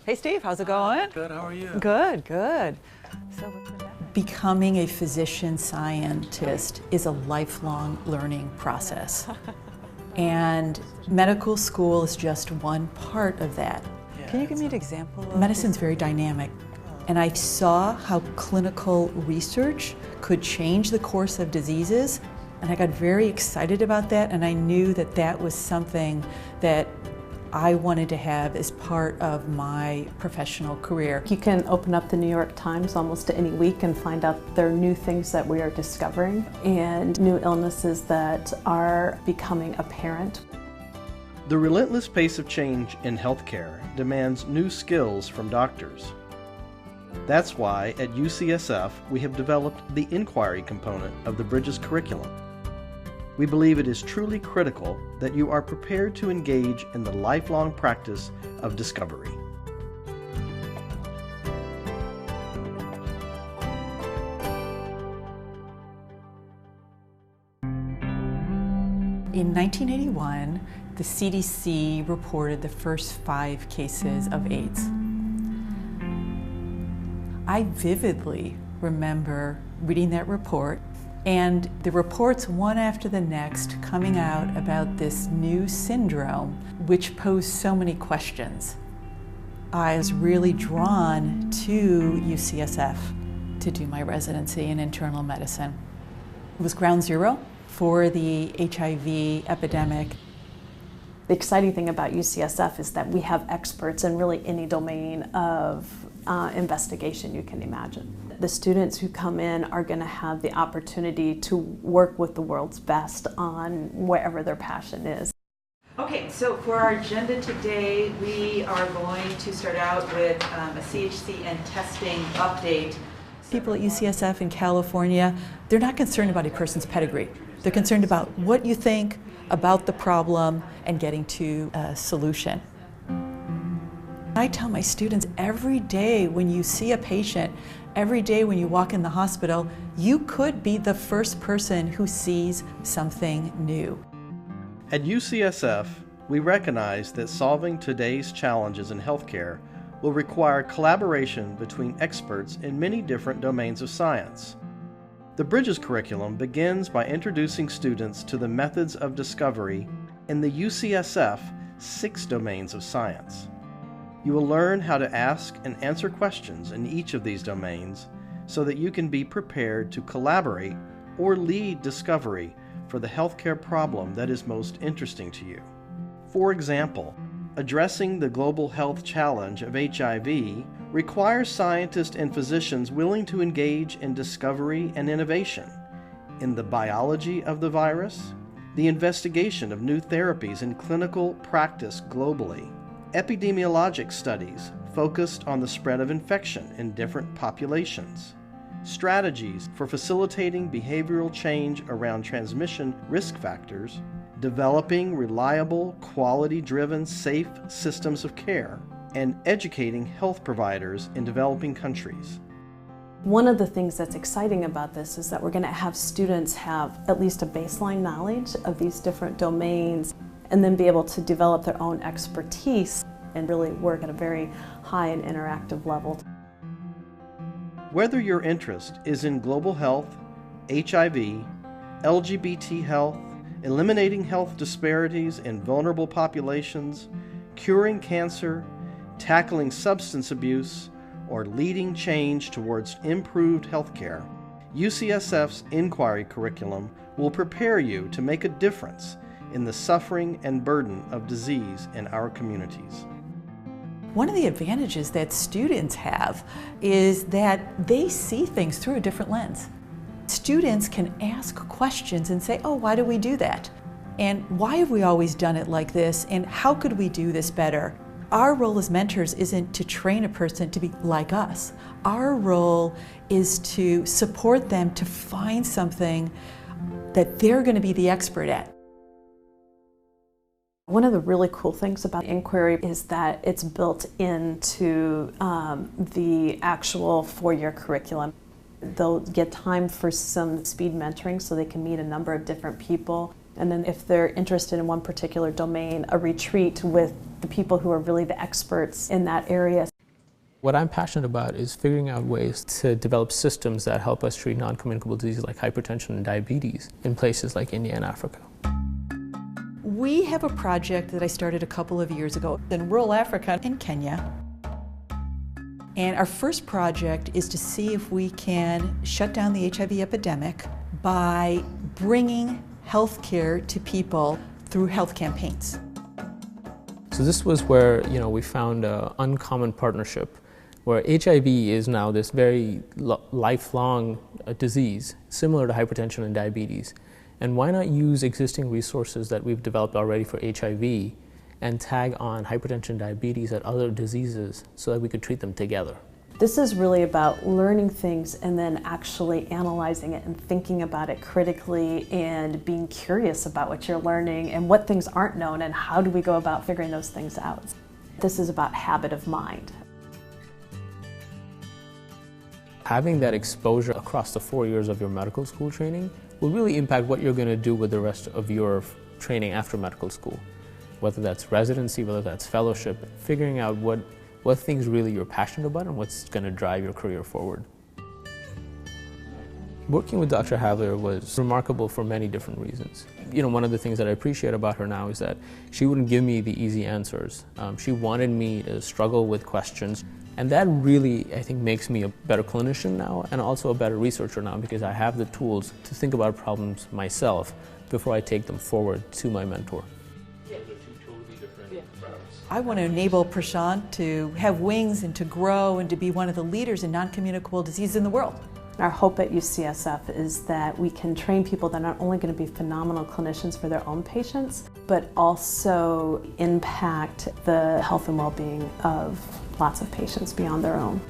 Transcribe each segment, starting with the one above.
Hey Steve, how's it going? Good, how are you? Good, good. So what's your background? Becoming a physician scientist is a lifelong learning process. And medical school is just one part of that. Can you give me an example of Medicine's very dynamic. And I saw how clinical research could change the course of diseases. And I got very excited about that, and I knew that that was something that I wanted to have as part of my professional career. You can open up the New York Times almost any week and find out there are new things that we are discovering and new illnesses that are becoming apparent. The relentless pace of change in healthcare demands new skills from doctors. That's why at UCSF we have developed the inquiry component of the Bridges curriculum. We believe it is truly critical that you are prepared to engage in the lifelong practice of discovery. In 1981, the CDC reported the first 5 cases of AIDS. I vividly remember reading that report and the reports one after the next coming out about this new syndrome which posed so many questions. I was really drawn to UCSF to do my residency in internal medicine. It was ground zero for the HIV epidemic. The exciting thing about UCSF is that we have experts in really any domain of investigation you can imagine. The students who come in are going to have the opportunity to work with the world's best on wherever their passion is. Okay, so for our agenda today, we are going to start out with a CHC and testing update. People at UCSF in California, they're not concerned about a person's pedigree. They're concerned about what you think about the problem and getting to a solution. I tell my students every day when you see a patient, every day when you walk in the hospital, you could be the first person who sees something new. At UCSF, we recognize that solving today's challenges in healthcare will require collaboration between experts in many different domains of science. The Bridges curriculum begins by introducing students to the methods of discovery in the UCSF 6 domains of science. You will learn how to ask and answer questions in each of these domains so that you can be prepared to collaborate or lead discovery for the healthcare problem that is most interesting to you. For example, addressing the global health challenge of HIV requires scientists and physicians willing to engage in discovery and innovation in the biology of the virus, the investigation of new therapies in clinical practice globally, epidemiologic studies focused on the spread of infection in different populations, strategies for facilitating behavioral change around transmission risk factors, developing reliable, quality-driven, safe systems of care, and educating health providers in developing countries. One of the things that's exciting about this is that we're going to have students have at least a baseline knowledge of these different domains and then be able to develop their own expertise and really work at a very high and interactive level. Whether your interest is in global health, HIV, LGBT health, eliminating health disparities in vulnerable populations, curing cancer, tackling substance abuse, or leading change towards improved healthcare, UCSF's inquiry curriculum will prepare you to make a difference in the suffering and burden of disease in our communities. One of the advantages that students have is that they see things through a different lens. Students can ask questions and say, oh, why do we do that? And why have we always done it like this? And how could we do this better? Our role as mentors isn't to train a person to be like us. Our role is to support them to find something that they're going to be the expert at. One of the really cool things about inquiry is that it's built into the actual 4-year curriculum. They'll get time for some speed mentoring so they can meet a number of different people. And then if they're interested in one particular domain, a retreat with the people who are really the experts in that area. What I'm passionate about is figuring out ways to develop systems that help us treat non-communicable diseases like hypertension and diabetes in places like India and Africa. We have a project that I started a couple of years ago in rural Africa in Kenya. And our first project is to see if we can shut down the HIV epidemic by bringing health care to people through health campaigns. So this was where we found an uncommon partnership where HIV is now this very lifelong disease, similar to hypertension and diabetes. And why not use existing resources that we've developed already for HIV and tag on hypertension and diabetes and other diseases so that we could treat them together? This is really about learning things and then actually analyzing it and thinking about it critically and being curious about what you're learning and what things aren't known and how do we go about figuring those things out. This is about habit of mind. Having that exposure across the 4 years of your medical school training will really impact what you're going to do with the rest of your training after medical school. Whether that's residency, whether that's fellowship, figuring out what things really you're passionate about and what's going to drive your career forward. Working with Dr. Havler was remarkable for many different reasons. One of the things that I appreciate about her now is that she wouldn't give me the easy answers. She wanted me to struggle with questions. And that really, I think, makes me a better clinician now and also a better researcher now because I have the tools to think about problems myself before I take them forward to my mentor. I want to enable Prashant to have wings and to grow and to be one of the leaders in non-communicable disease in the world. Our hope at UCSF is that we can train people that are not only going to be phenomenal clinicians for their own patients, but also impact the health and well-being of lots of patients beyond their own.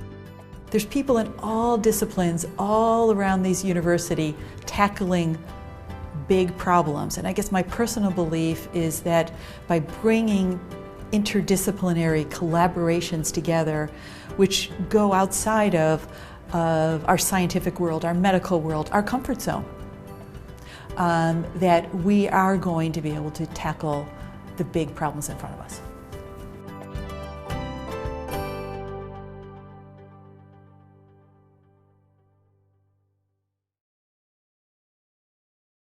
There's people in all disciplines all around this university tackling big problems. And I guess my personal belief is that by bringing interdisciplinary collaborations together, which go outside of our scientific world, our medical world, our comfort zone, that we are going to be able to tackle the big problems in front of us.